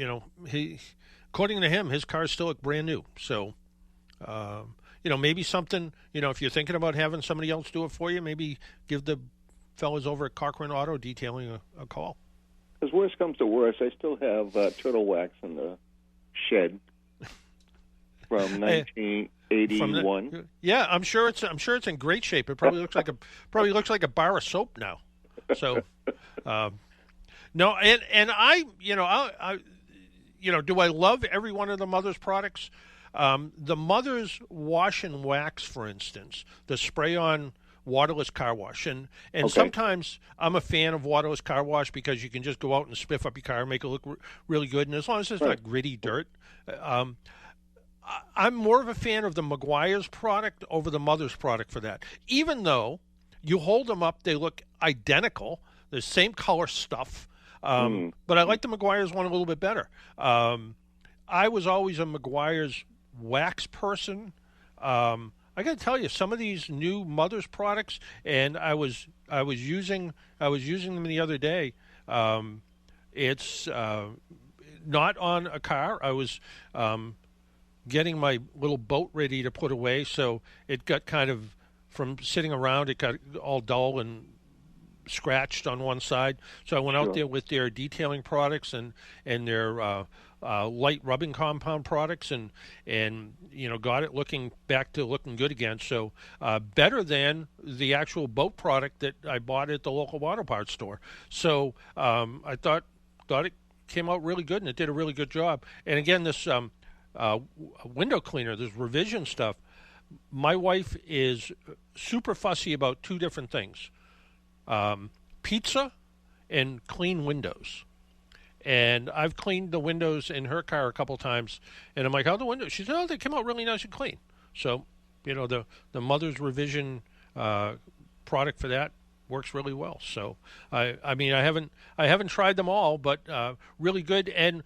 to him, his cars still look brand new. So. Maybe something, if you're thinking about having somebody else do it for you, maybe give the fellas over at Cochran Auto Detailing a call. As worst comes to worst, I still have turtle wax in the shed from 1981. Yeah, I'm sure it's in great shape. It probably looks like a bar of soap now. So, no, and I do I love every one of the Mother's products? The Mother's wash and wax, for instance, the spray-on waterless car wash, and okay. Sometimes I'm a fan of waterless car wash because you can just go out and spiff up your car and make it look really good, and as long as it's not gritty dirt. I'm more of a fan of the Meguiar's product over the Mother's product for that. Even though you hold them up, they look identical, the same color stuff, but I like the Meguiar's one a little bit better. I was always a Meguiar's wax person I got to tell you, some of these new Mother's products, and I was using them the other day. It's not on a car. I was getting my little boat ready to put away, so it got kind of, from sitting around, it got all dull and scratched on one side. So I went out there with their detailing products and their light rubbing compound products, and got it looking good again. So better than the actual boat product that I bought at the local auto parts store. So I thought it came out really good, and it did a really good job. And again, this window cleaner, this revision stuff, my wife is super fussy about two different things: pizza and clean windows. And I've cleaned the windows in her car a couple times, and I'm like, "How are the windows?" She said, "Oh, they came out really nice and clean." So, the Mother's Revision product for that works really well. So, I mean, I haven't tried them all, but really good. And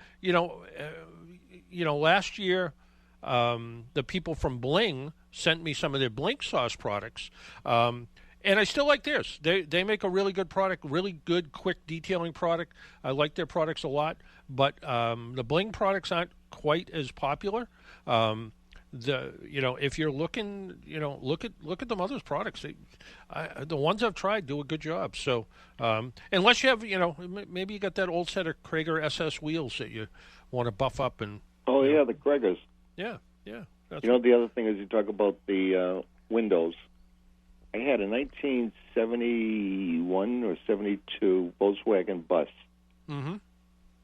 last year, the people from Bling sent me some of their Blink sauce products. And I still like theirs. They make a really good product, really good, quick detailing product. I like their products a lot, but the Bling products aren't quite as popular. If you're looking, look at the Mother's products. The ones I've tried do a good job. So unless you have, maybe you got that old set of Krager SS wheels that you want to buff up and. Oh yeah, the Kragers. Yeah. The other thing is, you talk about the windows. I had a 1971 or 72 Volkswagen bus, and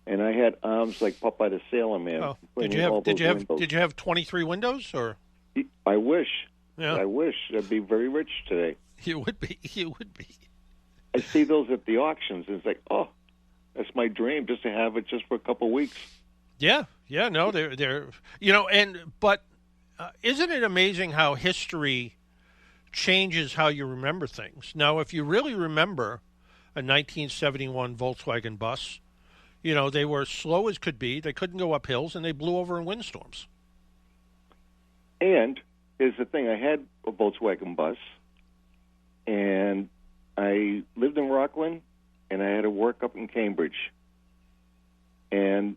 I had arms like Popeye the Sailor Man. Oh. Did you have 23 windows, or? I wish. Yeah. I wish. I'd be very rich today. You would be. I see those at the auctions, and it's like, oh, that's my dream, just to have it just for a couple of weeks. Yeah. No, they're but isn't it amazing how history changes how you remember things? Now, if you really remember a 1971 Volkswagen bus, they were slow as could be. They couldn't go up hills, and they blew over in windstorms. And here's the thing. I had a Volkswagen bus, and I lived in Rockland, and I had to work up in Cambridge. And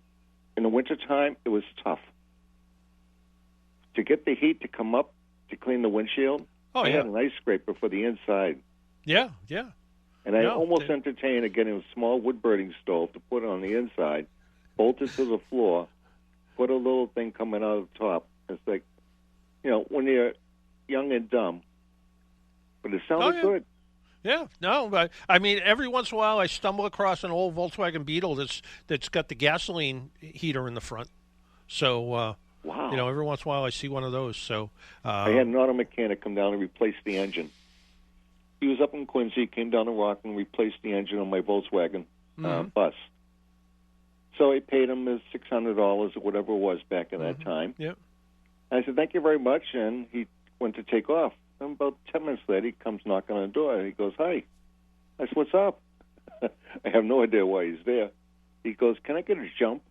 in the wintertime, it was tough. To get the heat to come up to clean the windshield, I had an ice scraper for the inside. Yeah. And I almost entertained getting a small wood burning stove to put on the inside, bolt it to the floor, put a little thing coming out of the top. It's like, when you're young and dumb. But it sounded good. Yeah, no, but I mean, every once in a while I stumble across an old Volkswagen Beetle that's got the gasoline heater in the front. So, wow. Every once in a while I see one of those. So I had an auto mechanic come down and replace the engine. He was up in Quincy, came down to Rockland and replaced the engine on my Volkswagen bus. So I paid him his $600 or whatever it was back in that time. Yep. And I said, thank you very much, and he went to take off. And about 10 minutes later, he comes knocking on the door, and he goes, hi. I said, what's up? I have no idea why he's there. He goes, can I get a jump?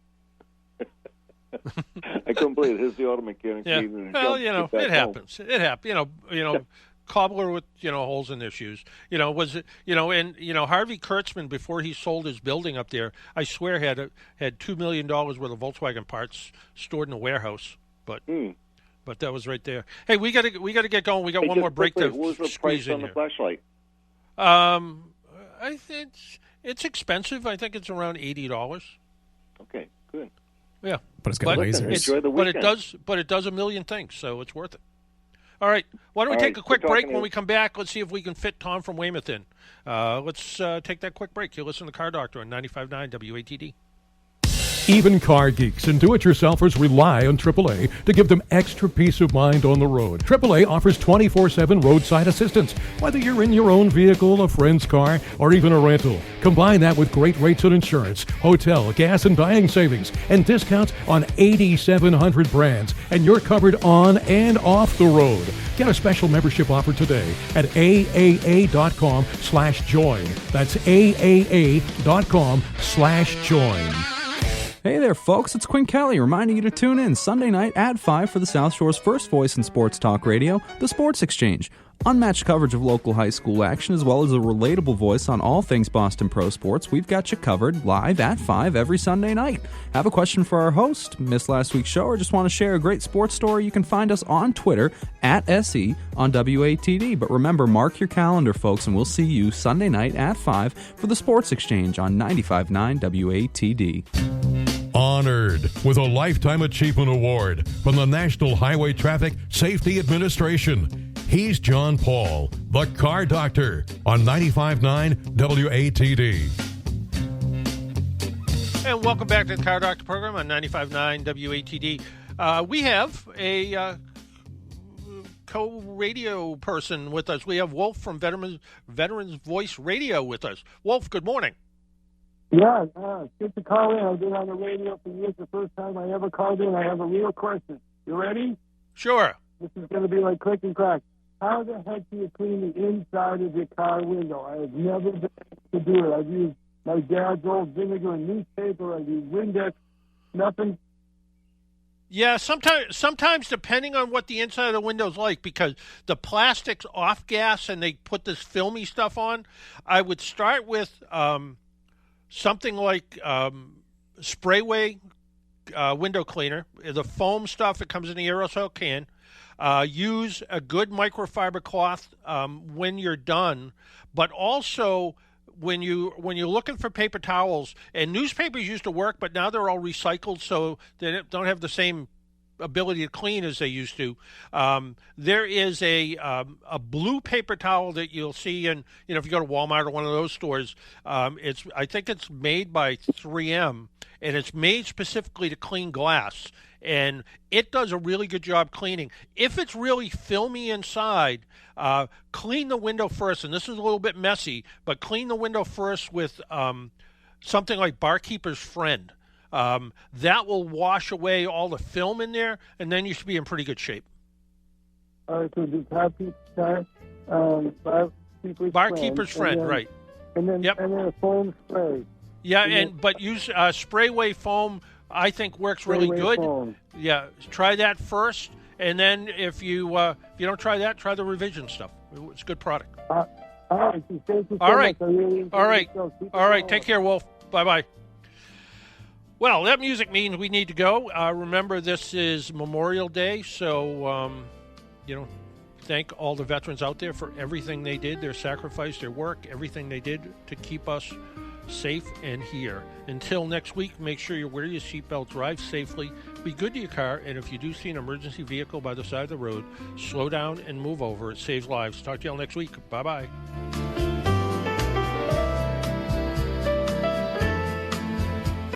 I couldn't believe it. Here's the auto mechanic. Yeah. Well, it happens. It happens. Cobbler with, holes in their shoes. Was it, and, Harvey Kurtzman, before he sold his building up there, I swear had $2 million worth of Volkswagen parts stored in a warehouse. But that was right there. Hey, we got to get going. We got one more break to squeeze in on the here. flashlight? I think it's expensive. I think it's around $80. Okay, good. Yeah, but it's got lasers. Enjoy the weekend. But it does a million things, so it's worth it. All right, why don't we take a quick break? When we come back, let's see if we can fit Tom from Weymouth in. Let's take that quick break. You'll listen to Car Doctor on 95.9 WATD. Even car geeks and do-it-yourselfers rely on AAA to give them extra peace of mind on the road. AAA offers 24/7 roadside assistance, whether you're in your own vehicle, a friend's car, or even a rental. Combine that with great rates on insurance, hotel, gas, and dining savings, and discounts on 8,700 brands, and you're covered on and off the road. Get a special membership offer today at AAA.com/join. That's AAA.com/join. Hey there, folks. It's Quinn Kelly reminding you to tune in Sunday night at 5 for the South Shore's first voice in sports talk radio, The Sports Exchange. Unmatched coverage of local high school action as well as a relatable voice on all things Boston Pro Sports. We've got you covered live at 5 every Sunday night. Have a question for our host, missed last week's show, or just want to share a great sports story? You can find us on Twitter at SE on WATD. But remember, mark your calendar, folks, and we'll see you Sunday night at 5 for the Sports Exchange on 95.9 WATD. Honored with a Lifetime Achievement Award from the National Highway Traffic Safety Administration. He's John Paul, the Car Doctor, on 95.9 WATD. And welcome back to the Car Doctor program on 95.9 WATD. We have a co-radio person with us. We have Wolf from Veterans Voice Radio with us. Wolf, good morning. Yeah, it's good to call in. I've been on the radio for years. The first time I ever called in, I have a real question. You ready? Sure. This is going to be like click and crack. How the heck do you clean the inside of your car window? I have never been able to do it. I've used my dad's old vinegar and newspaper. I've used Windex. Nothing. Yeah, sometimes depending on what the inside of the window's like, because the plastic's off gas and they put this filmy stuff on, I would start with something like Sprayway window cleaner, the foam stuff that comes in the aerosol can. Use a good microfiber cloth when you're done, but also when you're looking for paper towels, and newspapers used to work, but now they're all recycled, so they don't have the same ability to clean as they used to. There is a blue paper towel that you'll see in, if you go to Walmart or one of those stores. I think it's made by 3M, and it's made specifically to clean glass. And it does a really good job cleaning. If it's really filmy inside, clean the window first. And this is a little bit messy, but clean the window first with something like Barkeeper's Friend. That will wash away all the film in there, and then you should be in pretty good shape. All right, so the Barkeeper's Friend, then, right. And then, yep. And then a foam spray. Yeah, but use Sprayway foam, I think works really good. Foam. Yeah, try that first, and then if you don't try that, try the revision stuff. It's a good product. All right, thank you so all right, much. Really all right. Take care, Wolf. Bye. Well, that music means we need to go. Remember, this is Memorial Day, so thank all the veterans out there for everything they did, their sacrifice, their work, everything they did to keep us safe and here. Until next week, make sure you wear your seatbelt, drive safely, be good to your car, and if you do see an emergency vehicle by the side of the road, slow down and move over. It saves lives. Talk to y'all next week. Bye-bye.